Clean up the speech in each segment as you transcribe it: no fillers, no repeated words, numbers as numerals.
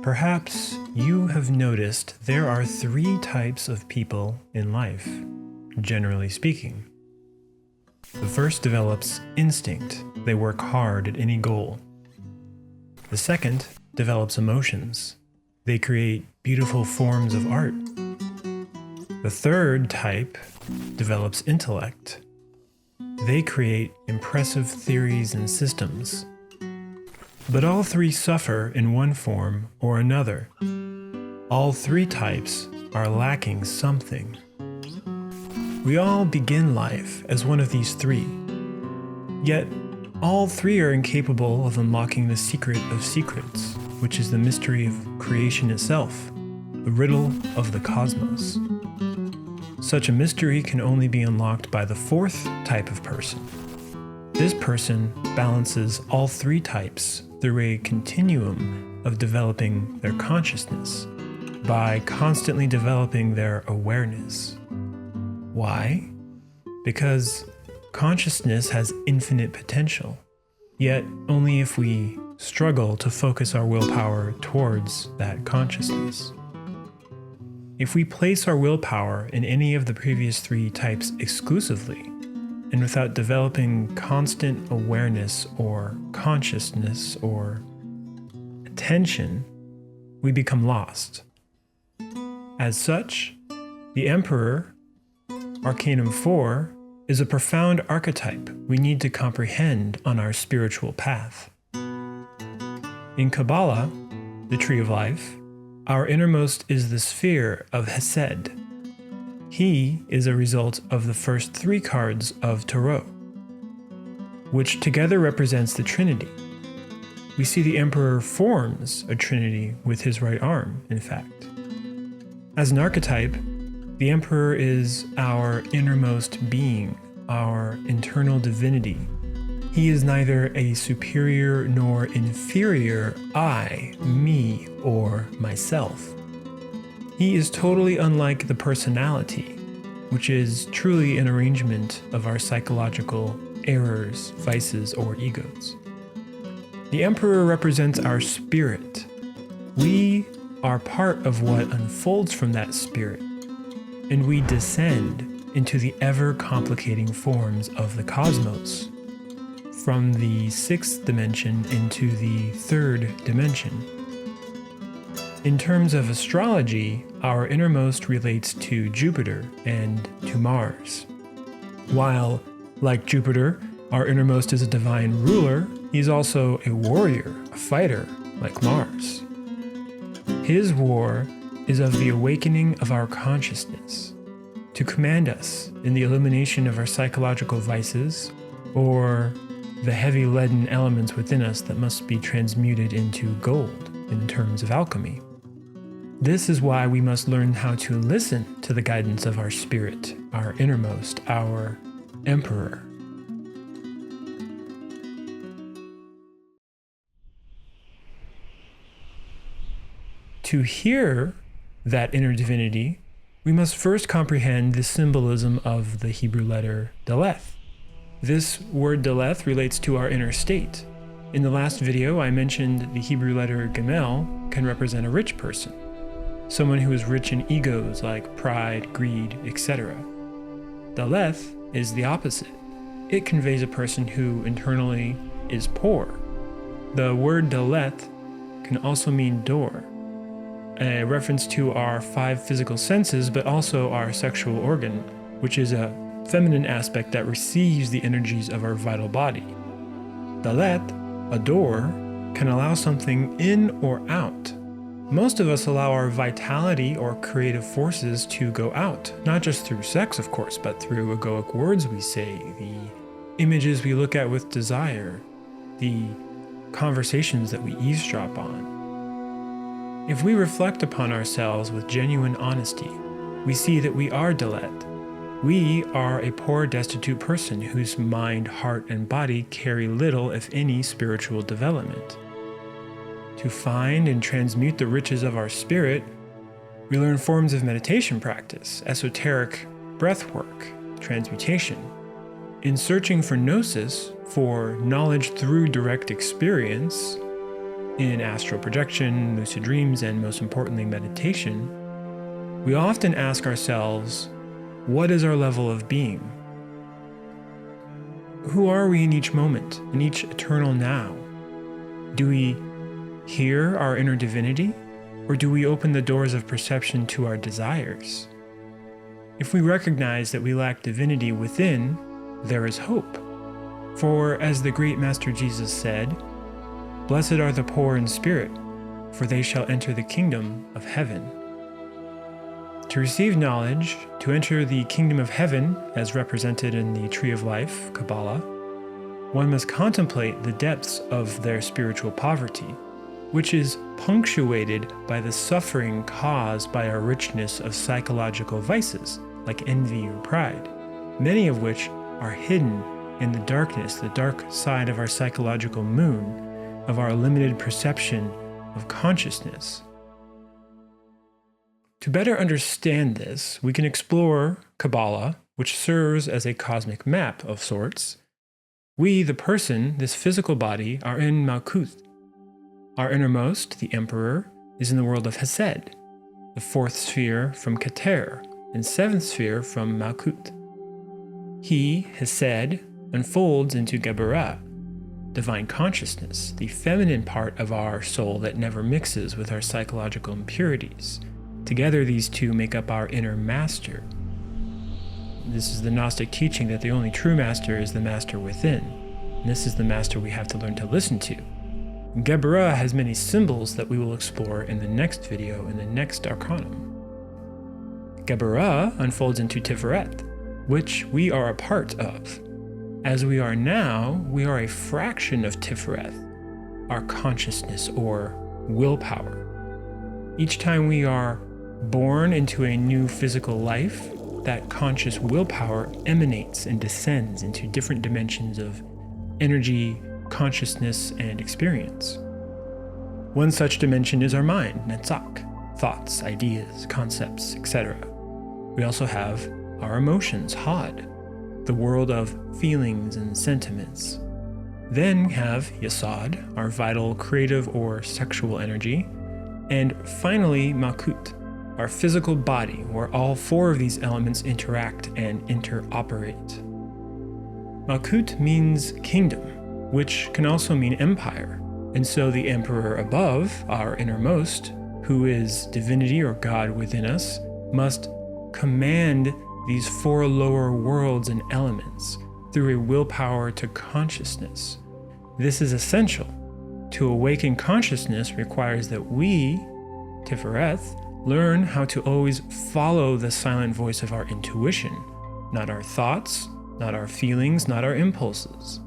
Perhaps you have noticed there are 3 types of people in life, generally speaking. The first develops instinct. They work hard at any goal. The second develops emotions. They create beautiful forms of art. The third type develops intellect. They create impressive theories and systems. But all 3 suffer in one form or another. All 3 types are lacking something. We all begin life as one of these 3. Yet, all 3 are incapable of unlocking the secret of secrets, which is the mystery of creation itself, the riddle of the cosmos. Such a mystery can only be unlocked by the 4th type of person. This person balances all 3 types through a continuum of developing their consciousness by constantly developing their awareness. Why? Because consciousness has infinite potential, yet only if we struggle to focus our willpower towards that consciousness. If we place our willpower in any of the previous 3 types exclusively, and without developing constant awareness or consciousness or attention, we become lost. As such, the Emperor, Arcanum 4, is a profound archetype we need to comprehend on our spiritual path. In Kabbalah, the Tree of Life, our innermost is the sphere of Hesed. He is a result of the first 3 cards of Tarot, which together represents the Trinity. We see the Emperor forms a Trinity with his right arm, in fact. As an archetype, the Emperor is our innermost being, our internal divinity. He is neither a superior nor inferior I, me, or myself. He is totally unlike the personality, which is truly an arrangement of our psychological errors, vices, or egos. The Emperor represents our spirit. We are part of what unfolds from that spirit, and we descend into the ever-complicating forms of the cosmos, from the 6th dimension into the 3rd dimension. In terms of astrology, our innermost relates to Jupiter and to Mars. While, like Jupiter, our innermost is a divine ruler, he is also a warrior, a fighter, like Mars. His war is of the awakening of our consciousness, to command us in the elimination of our psychological vices, or the heavy leaden elements within us that must be transmuted into gold in terms of alchemy. This is why we must learn how to listen to the guidance of our spirit, our innermost, our Emperor. To hear that inner divinity, we must first comprehend the symbolism of the Hebrew letter Daleth. This word Daleth relates to our inner state. In the last video, I mentioned the Hebrew letter Gamel can represent a rich person, someone who is rich in egos like pride, greed, etc. Daleth is the opposite. It conveys a person who internally is poor. The word Daleth can also mean door, a reference to our 5 physical senses, but also our sexual organ, which is a feminine aspect that receives the energies of our vital body. Daleth, a door, can allow something in or out. Most of us allow our vitality or creative forces to go out, not just through sex, of course, but through egoic words we say, the images we look at with desire, the conversations that we eavesdrop on. If we reflect upon ourselves with genuine honesty, we see that we are Daleth. We are a poor, destitute person whose mind, heart, and body carry little, if any, spiritual development. To find and transmute the riches of our spirit, we learn forms of meditation practice, esoteric breathwork, transmutation. In searching for gnosis, for knowledge through direct experience, In astral projection, lucid dreams, and most importantly, meditation, we often ask ourselves, what is our level of being? Who are we in each moment, in each eternal now? Do we hear our inner divinity, or do we open the doors of perception to our desires? If we recognize that we lack divinity within, there is hope. For as the great Master Jesus said, "Blessed are the poor in spirit, for they shall enter the kingdom of heaven." To receive knowledge, to enter the kingdom of heaven, as represented in the Tree of Life, Kabbalah, one must contemplate the depths of their spiritual poverty, which is punctuated by the suffering caused by our richness of psychological vices, like envy or pride, many of which are hidden in the darkness, the dark side of our psychological moon, of our limited perception of consciousness. To better understand this, we can explore Kabbalah, which serves as a cosmic map of sorts. We, the person, this physical body, are in Malkuth. Our innermost, the Emperor, is in the world of Hesed, the fourth sphere from Keter, and seventh sphere from Malkuth. He, Hesed, unfolds into Geburah, divine consciousness, the feminine part of our soul that never mixes with our psychological impurities. Together, these two make up our inner master. This is the Gnostic teaching that the only true master is the master within. And this is the master we have to learn to listen to. Geburah has many symbols that we will explore in the next video, in the next arcanum. Geburah unfolds into Tiferet, which we are a part of. As we are now, we are a fraction of Tiferet, our consciousness or willpower. Each time we are born into a new physical life, that conscious willpower emanates and descends into different dimensions of energy, consciousness, and experience. One such dimension is our mind, Netzach, thoughts, ideas, concepts, etc. We also have our emotions, Hod, the world of feelings and sentiments. Then have Yesod, our vital, creative, or sexual energy. And finally, Malkut, our physical body, where all four of these elements interact and interoperate. Malkut means kingdom, which can also mean empire. And so the emperor above, our innermost, who is divinity or God within us, must command these four lower worlds and elements through a willpower to consciousness. This is essential. To awaken consciousness requires that we, Tifereth, learn how to always follow the silent voice of our intuition, not our thoughts, not our feelings, not our impulses.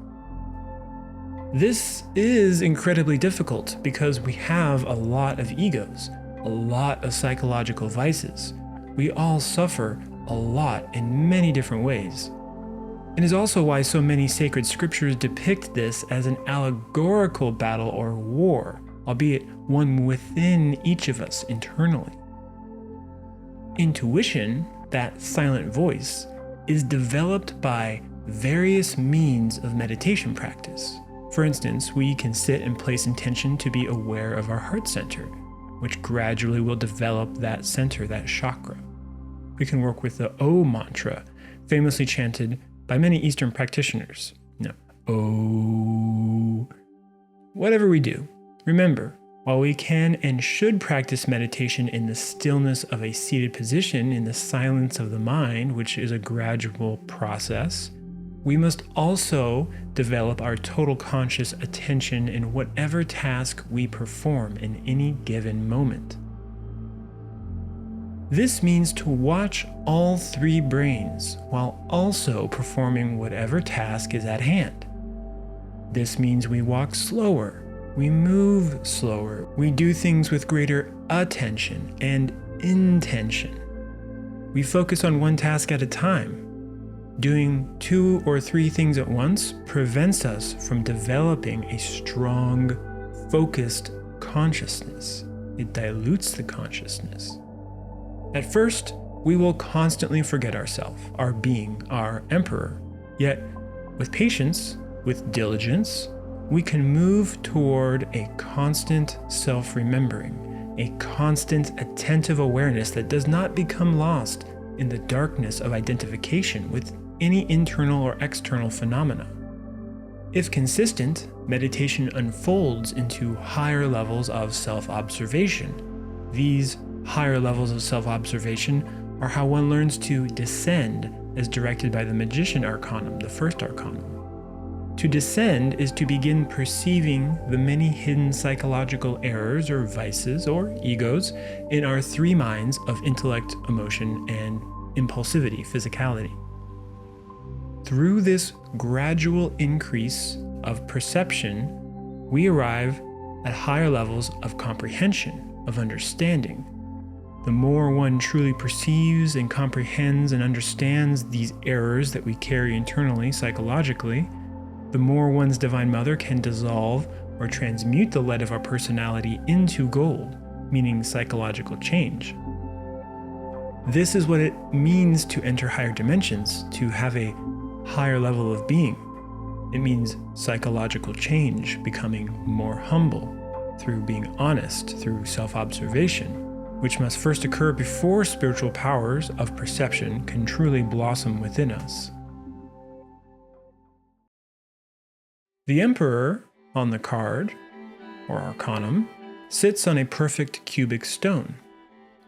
This is incredibly difficult because we have a lot of egos, a lot of psychological vices. We all suffer a lot in many different ways. It is also why so many sacred scriptures depict this as an allegorical battle or war, albeit one within each of us internally. Intuition, that silent voice, is developed by various means of meditation practice. For instance, we can sit and place intention to be aware of our heart center, which gradually will develop that center, that chakra. We can work with the O mantra, famously chanted by many Eastern practitioners. O. Whatever we do, remember, while we can and should practice meditation in the stillness of a seated position, in the silence of the mind, which is a gradual process, we must also develop our total conscious attention in whatever task we perform in any given moment. This means to watch all three brains while also performing whatever task is at hand. This means we walk slower, we move slower, we do things with greater attention and intention. We focus on one task at a time. Doing 2 or 3 things at once prevents us from developing a strong, focused consciousness. It dilutes the consciousness. At first, we will constantly forget ourselves, our being, our emperor. Yet, with patience, with diligence, we can move toward a constant self-remembering, a constant attentive awareness that does not become lost in the darkness of identification with any internal or external phenomena. If consistent, meditation unfolds into higher levels of self-observation. These higher levels of self-observation are how one learns to descend as directed by the Magician Arcanum, the first Arcanum. To descend is to begin perceiving the many hidden psychological errors or vices or egos in our three minds of intellect, emotion, and impulsivity, physicality. Through this gradual increase of perception, we arrive at higher levels of comprehension, of understanding. The more one truly perceives and comprehends and understands these errors that we carry internally, psychologically, the more one's Divine Mother can dissolve or transmute the lead of our personality into gold, meaning psychological change. This is what it means to enter higher dimensions, to have a higher level of being. It means psychological change, becoming more humble through being honest, through self-observation, which must first occur before spiritual powers of perception can truly blossom within us. The Emperor on the card, or Arcanum, sits on a perfect cubic stone.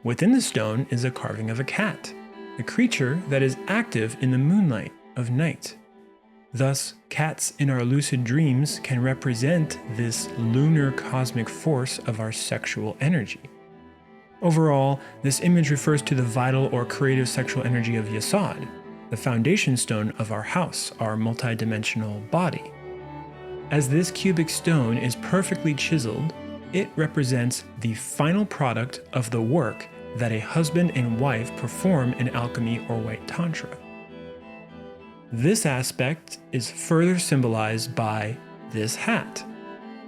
Within the stone is a carving of a cat, a creature that is active in the moonlight of night. Thus, cats in our lucid dreams can represent this lunar cosmic force of our sexual energy. Overall, this image refers to the vital or creative sexual energy of Yesod, the foundation stone of our house, our multidimensional body. As this cubic stone is perfectly chiseled, it represents the final product of the work that a husband and wife perform in alchemy or white tantra. This aspect is further symbolized by this hat.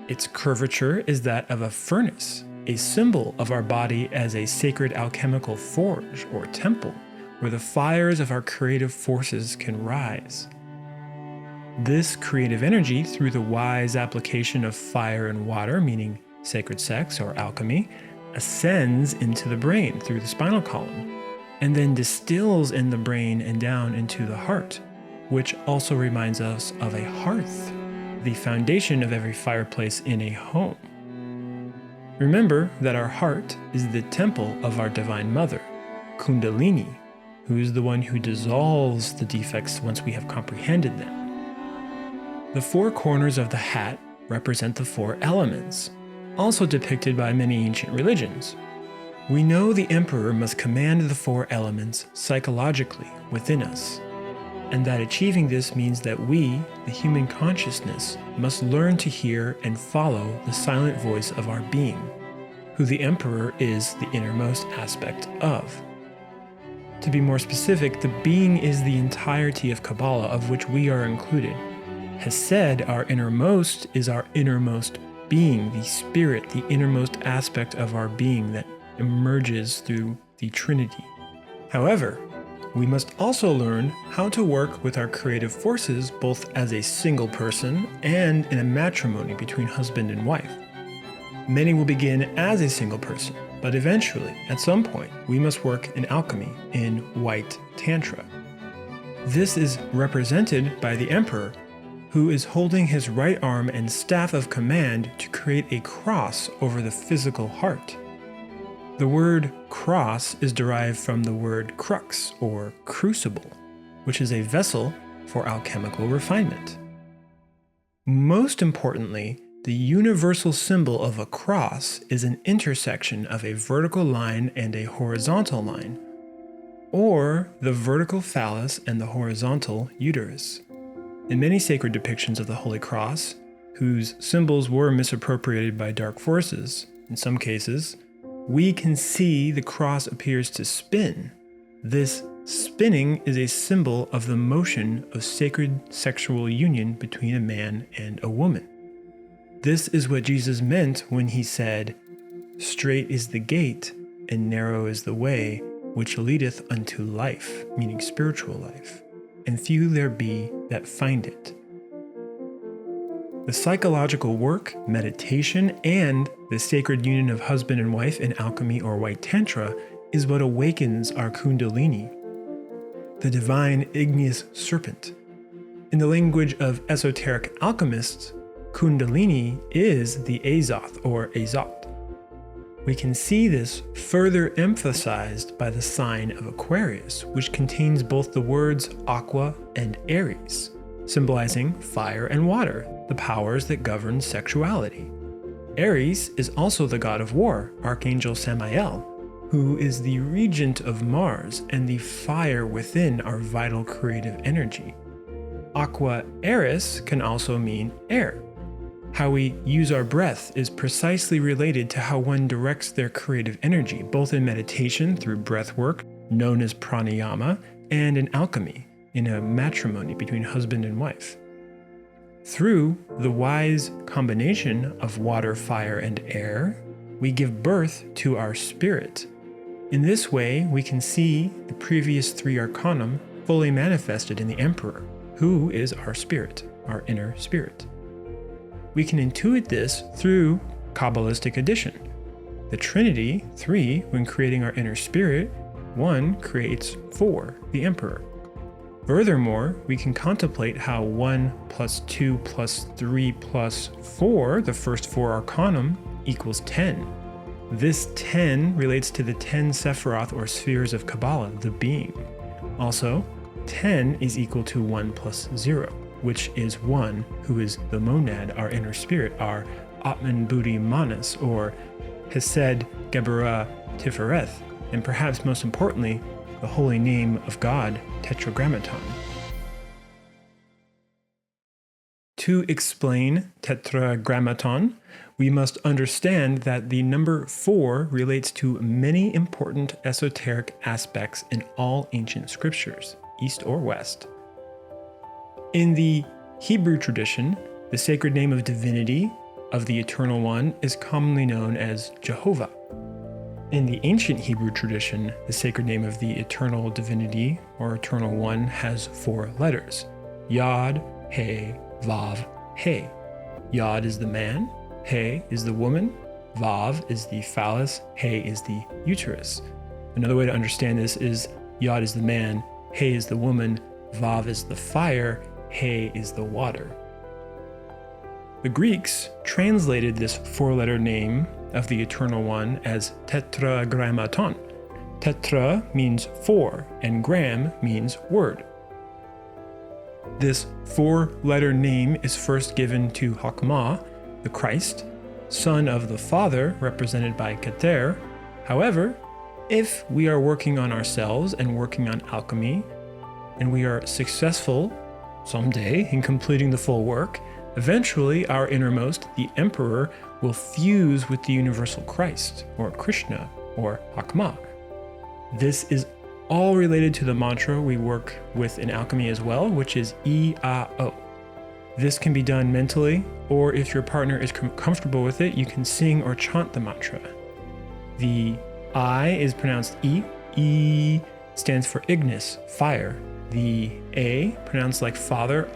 Its curvature is that of a furnace, a symbol of our body as a sacred alchemical forge or temple, where the fires of our creative forces can rise. This creative energy, through the wise application of fire and water, meaning sacred sex or alchemy, ascends into the brain through the spinal column, and then distills in the brain and down into the heart, which also reminds us of a hearth, the foundation of every fireplace in a home. Remember that our heart is the temple of our Divine Mother, Kundalini, who is the one who dissolves the defects once we have comprehended them. The four corners of the hat represent the four elements, also depicted by many ancient religions. We know the Emperor must command the four elements psychologically within us, and that achieving this means that we, the human consciousness, must learn to hear and follow the silent voice of our being, who the Emperor is the innermost aspect of. To be more specific, the being is the entirety of Kabbalah, of which we are included. Hesed, our innermost, is our innermost being, the spirit, the innermost aspect of our being that emerges through the Trinity. However, we must also learn how to work with our creative forces both as a single person and in a matrimony between husband and wife. Many will begin as a single person, but eventually, at some point, we must work in alchemy, in white tantra. This is represented by the Emperor, who is holding his right arm and staff of command to create a cross over the physical heart. The word cross is derived from the word crux, or crucible, which is a vessel for alchemical refinement. Most importantly, the universal symbol of a cross is an intersection of a vertical line and a horizontal line, or the vertical phallus and the horizontal uterus. In many sacred depictions of the Holy Cross, whose symbols were misappropriated by dark forces, in some cases, we can see the cross appears to spin. This spinning is a symbol of the motion of sacred sexual union between a man and a woman. This is what Jesus meant when he said, "Strait is the gate, and narrow is the way, which leadeth unto life," meaning spiritual life, "and few there be that find it." The psychological work, meditation, and the sacred union of husband and wife in alchemy or white tantra is what awakens our Kundalini, the divine igneous serpent. In the language of esoteric alchemists, Kundalini is the Azoth or Azot. We can see this further emphasized by the sign of Aquarius, which contains both the words Aqua and Aries, symbolizing fire and water, the powers that govern sexuality. Aries is also the god of war, Archangel Samael, who is the regent of Mars and the fire within our vital creative energy. Aqua Aries can also mean air. How we use our breath is precisely related to how one directs their creative energy, both in meditation through breath work, known as pranayama, and in alchemy, in a matrimony between husband and wife. Through the wise combination of water, fire, and air, we give birth to our spirit. In this way, we can see the previous three arcanum fully manifested in the Emperor, who is our spirit, our inner spirit. We can intuit this through Kabbalistic addition. The Trinity, 3, when creating our inner spirit, 1 creates 4, the Emperor. Furthermore, we can contemplate how 1 plus 2 plus 3 plus 4, the first 4 arcanum, equals 10. This 10 relates to the 10 Sephiroth or spheres of Kabbalah, the being. Also, 10 is equal to 1 plus 0, which is 1, who is the monad, our inner spirit, our Atman Buddhi Manas, or Hesed Geburah Tifereth, and perhaps most importantly, the holy name of God, Tetragrammaton. To explain Tetragrammaton, we must understand that the number 4 relates to many important esoteric aspects in all ancient scriptures, East or West. In the Hebrew tradition, the sacred name of divinity of the Eternal One is commonly known as Jehovah. In the ancient Hebrew tradition, the sacred name of the eternal divinity or Eternal One has 4 letters: Yod, He, Vav, He. Yod is the man, He is the woman, Vav is the phallus, He is the uterus. Another way to understand this is Yod is the man, He is the woman, Vav is the fire, He is the water. The Greeks translated this 4-letter name of the Eternal One as Tetragrammaton. Tetra means 4, and gram means word. This 4-letter name is first given to Chokmah, the Christ, son of the Father, represented by Keter. However, if we are working on ourselves and working on alchemy, and we are successful someday in completing the full work, eventually our innermost, the Emperor, will fuse with the universal Christ, or Krishna, or Chokmah. This is all related to the mantra we work with in alchemy as well, which is I-A-O. This can be done mentally, or if your partner is comfortable with it, you can sing or chant the mantra. The I is pronounced E. E stands for ignis, fire. The A, pronounced like father,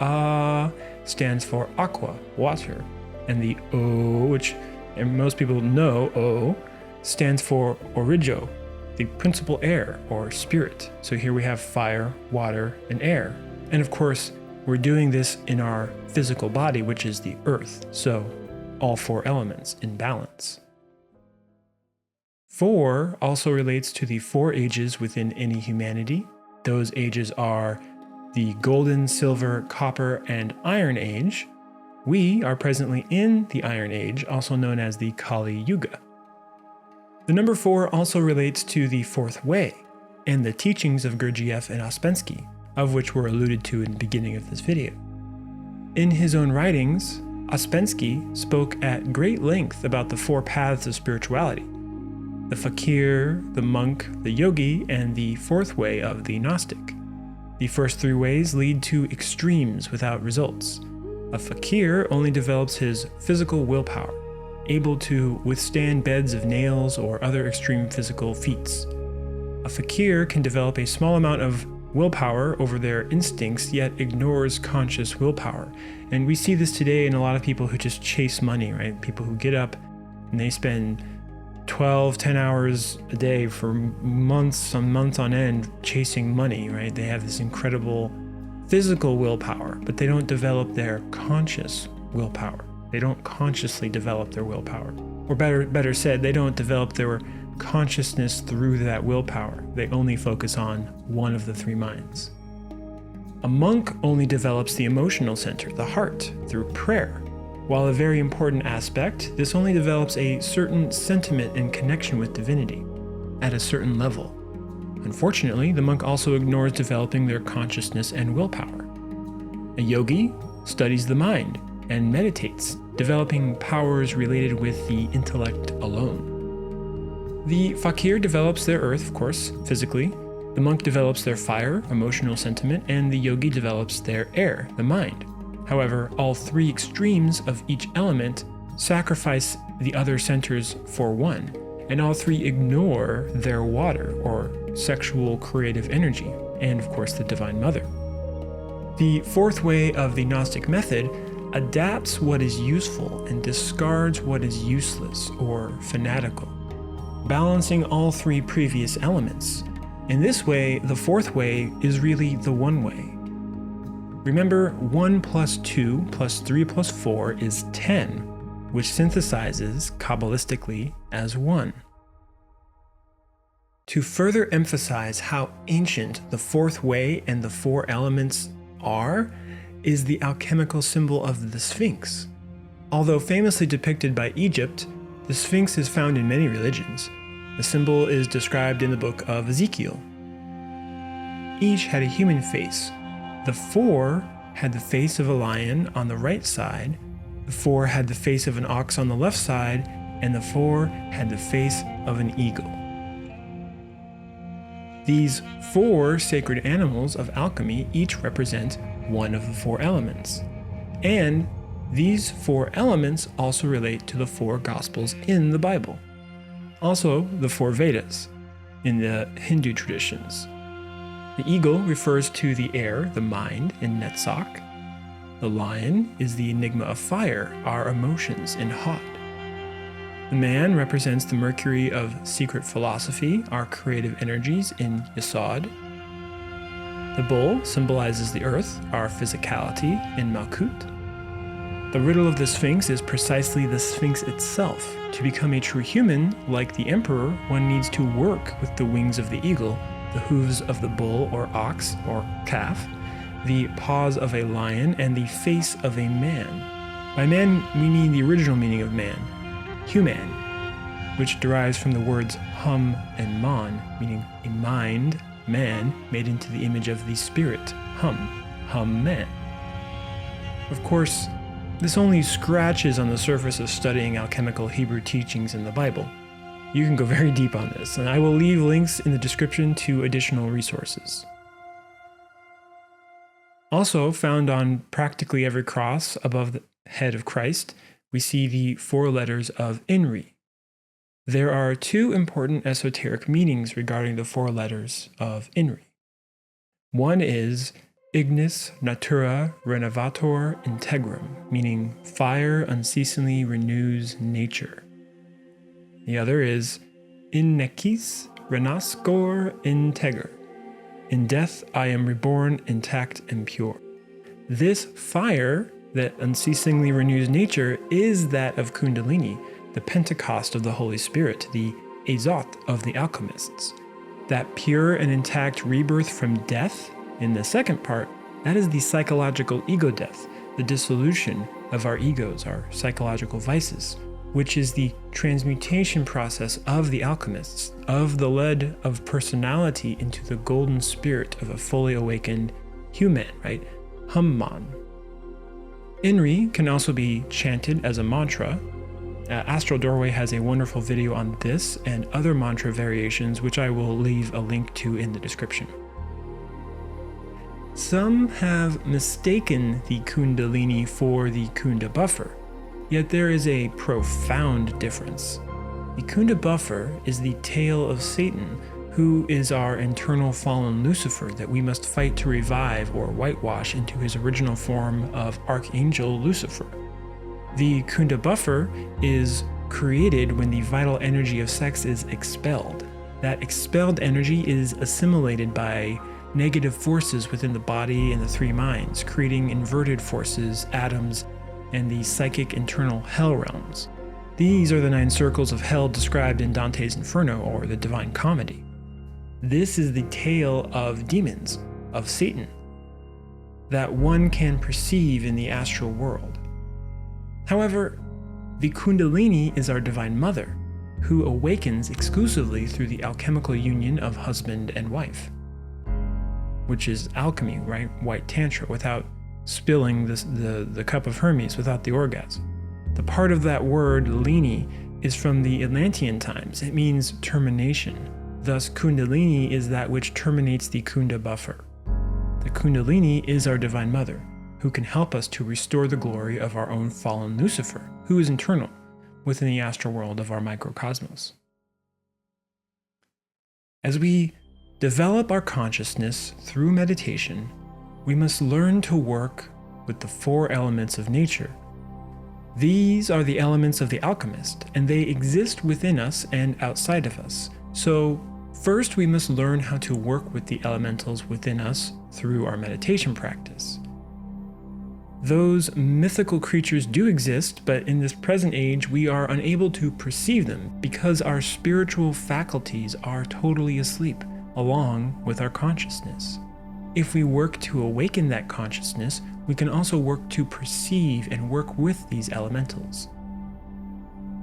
stands for aqua, water. And the O, which most people know, O, stands for origo, the principal air or spirit. So here we have fire, water, and air. And of course, we're doing this in our physical body, which is the earth. So all 4 elements in balance. 4 also relates to the 4 ages within any humanity. Those ages are the Golden, Silver, Copper, and Iron Age. We are presently in the Iron Age, also known as the Kali Yuga. The number 4 also relates to the 4th way and the teachings of Gurdjieff and Ouspensky, of which were alluded to in the beginning of this video. In his own writings, Ouspensky spoke at great length about the 4 paths of spirituality: the fakir, the monk, the yogi, and the 4th way of the Gnostic. The first 3 ways lead to extremes without results. A fakir only develops his physical willpower, able to withstand beds of nails or other extreme physical feats. A fakir can develop a small amount of willpower over their instincts, yet ignores conscious willpower. And we see this today in a lot of people who just chase money, right? People who get up and they spend 10 hours a day for months on end chasing money, right? They have this incredible physical willpower, but they don't develop their conscious willpower. They don't consciously develop their willpower. Or better said, they don't develop their consciousness through that willpower. They only focus on one of the three minds. A monk only develops the emotional center, the heart, through prayer. While a very important aspect, this only develops a certain sentiment and connection with divinity at a certain level. Unfortunately, the monk also ignores developing their consciousness and willpower. A yogi studies the mind and meditates, developing powers related with the intellect alone. The fakir develops their earth, of course, physically. The monk develops their fire, emotional sentiment, and the yogi develops their air, the mind. However, all three extremes of each element sacrifice the other centers for one, and all three ignore their water, or sexual creative energy, and of course the Divine Mother. The fourth way of the Gnostic method adapts what is useful and discards what is useless or fanatical, balancing all three previous elements. In this way, the fourth way is really the one way. Remember, 1 plus 2 plus 3 plus 4 is 10, which synthesizes Kabbalistically as 1. To further emphasize how ancient the fourth way and the four elements are, is the alchemical symbol of the Sphinx. Although famously depicted by Egypt, the Sphinx is found in many religions. The symbol is described in the book of Ezekiel. Each had a human face. The 4 had the face of a lion on the right side, the 4 had the face of an ox on the left side, and the 4 had the face of an eagle. These 4 sacred animals of alchemy each represent one of the 4 elements. And these 4 elements also relate to the 4 Gospels in the Bible. Also, the 4 Vedas in the Hindu traditions. The eagle refers to the air, the mind, in Netzach. The lion is the enigma of fire, our emotions, in Hod. The man represents the mercury of secret philosophy, our creative energies, in Yesod. The bull symbolizes the earth, our physicality, in Malkut. The riddle of the Sphinx is precisely the Sphinx itself. To become a true human, like the emperor, one needs to work with the wings of the eagle, the hooves of the bull or ox or calf, the paws of a lion, and the face of a man. By man, we mean the original meaning of man, human, which derives from the words hum and man, meaning a mind, man, made into the image of the spirit, hum man. Of course, this only scratches on the surface of studying alchemical Hebrew teachings in the Bible. You can go very deep on this, and I will leave links in the description to additional resources. Also found on practically every cross above the head of Christ, we see the 4 letters of INRI. There are 2 important esoteric meanings regarding the 4 letters of INRI. One is Ignis Natura Renovator Integrum, meaning fire unceasingly renews nature. The other is In Necis Renascor Integer. In death I am reborn intact and pure. This fire that unceasingly renews nature is that of Kundalini, the Pentecost of the Holy Spirit, the Azot of the alchemists. That pure and intact rebirth from death, in the second part, that is the psychological ego death, the dissolution of our egos, our psychological vices, which is the transmutation process of the alchemists, of the lead of personality into the golden spirit of a fully awakened human, right? Humman. INRI can also be chanted as a mantra. Astral Doorway has a wonderful video on this and other mantra variations, which I will leave a link to in the description. Some have mistaken the Kundalini for the Kundabuffer, yet there is a profound difference. The Kundabuffer is the tail of Satan, who is our internal fallen Lucifer that we must fight to revive or whitewash into his original form of Archangel Lucifer. The Kundabuffer is created when the vital energy of sex is expelled. That expelled energy is assimilated by negative forces within the body and the three minds, creating inverted forces, atoms, and the psychic internal hell realms. These are the 9 circles of hell described in Dante's Inferno or the Divine Comedy. This is the tale of demons, of Satan, that one can perceive in the astral world. However, the Kundalini is our Divine Mother, who awakens exclusively through the alchemical union of husband and wife, which is alchemy, right? White Tantra, without spilling the cup of Hermes, without the orgasm. The part of that word, lini, is from the Atlantean times. It means termination. Thus, Kundalini is that which terminates the Kundabuffer. The Kundalini is our Divine Mother, who can help us to restore the glory of our own fallen Lucifer, who is internal within the astral world of our microcosmos. As we develop our consciousness through meditation, we must learn to work with the 4 elements of nature. These are the elements of the alchemist, and they exist within us and outside of us. So, first we must learn how to work with the elementals within us through our meditation practice. Those mythical creatures do exist, but in this present age we are unable to perceive them because our spiritual faculties are totally asleep, along with our consciousness. If we work to awaken that consciousness, we can also work to perceive and work with these elementals.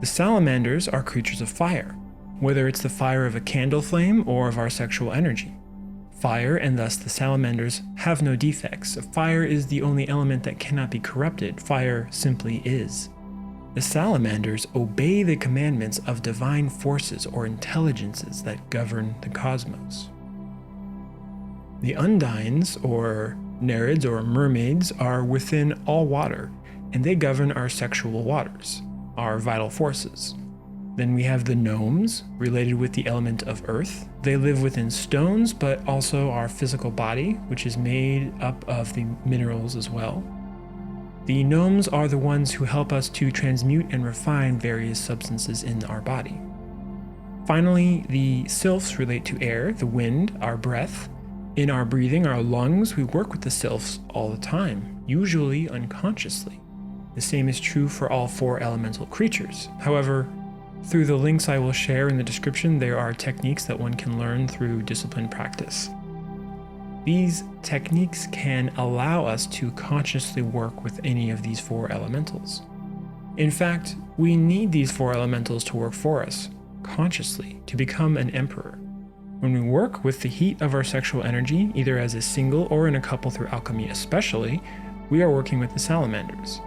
The salamanders are creatures of fire, whether it's the fire of a candle flame or of our sexual energy. Fire, and thus the salamanders, have no defects. Fire is the only element that cannot be corrupted. Fire simply is. The salamanders obey the commandments of divine forces or intelligences that govern the cosmos. The undines, or nereids or mermaids, are within all water, and they govern our sexual waters, our vital forces. Then we have the gnomes, related with the element of earth. They live within stones, but also our physical body, which is made up of the minerals as well. The gnomes are the ones who help us to transmute and refine various substances in our body. Finally, the sylphs relate to air, the wind, our breath. In our breathing, our lungs, we work with the sylphs all the time, usually unconsciously. The same is true for all 4 elemental creatures. However, through the links I will share in the description, there are techniques that one can learn through disciplined practice. These techniques can allow us to consciously work with any of these 4 elementals. In fact, we need these 4 elementals to work for us, consciously, to become an emperor. When we work with the heat of our sexual energy, either as a single or in a couple through alchemy especially, we are working with the salamanders.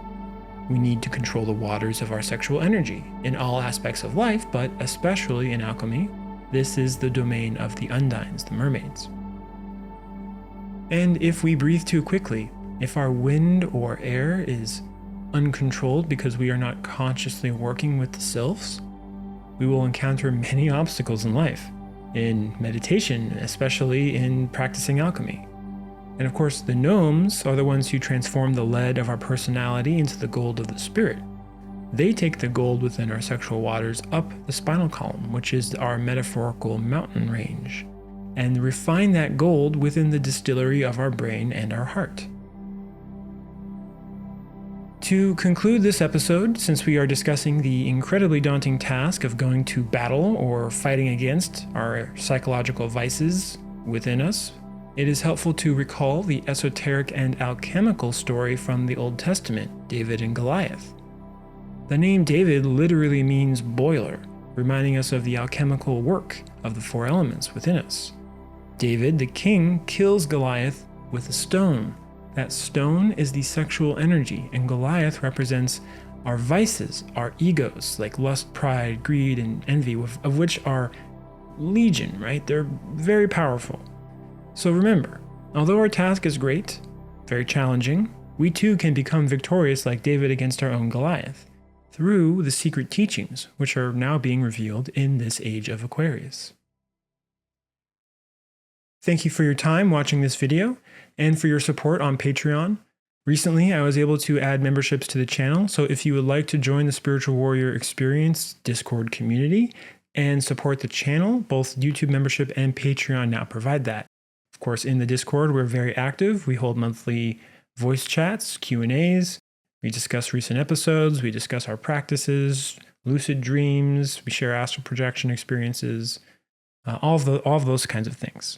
We need to control the waters of our sexual energy in all aspects of life, but especially in alchemy. This is the domain of the undines, the mermaids. And if we breathe too quickly, if our wind or air is uncontrolled because we are not consciously working with the sylphs, we will encounter many obstacles in life, in meditation, especially in practicing alchemy. And of course, the gnomes are the ones who transform the lead of our personality into the gold of the spirit. They take the gold within our sexual waters up the spinal column, which is our metaphorical mountain range, and refine that gold within the distillery of our brain and our heart. To conclude this episode, since we are discussing the incredibly daunting task of going to battle or fighting against our psychological vices within us, it is helpful to recall the esoteric and alchemical story from the Old Testament, David and Goliath. The name David literally means boiler, reminding us of the alchemical work of the 4 elements within us. David, the king, kills Goliath with a stone. That stone is the sexual energy, and Goliath represents our vices, our egos, like lust, pride, greed, and envy, of which are legion, right? They're very powerful. So remember, although our task is great, very challenging, we too can become victorious like David against our own Goliath, through the secret teachings which are now being revealed in this age of Aquarius. Thank you for your time watching this video and for your support on Patreon. Recently, I was able to add memberships to the channel, so if you would like to join the Spiritual Warrior Experience Discord community and support the channel, both YouTube membership and Patreon now provide that. Of course, in the Discord, we're very active. We hold monthly voice chats, Q&As. We discuss recent episodes. We discuss our practices, lucid dreams. We share astral projection experiences, all of those kinds of things.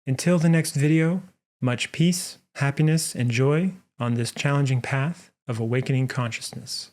Until the next video, much peace, happiness, and joy on this challenging path of awakening consciousness.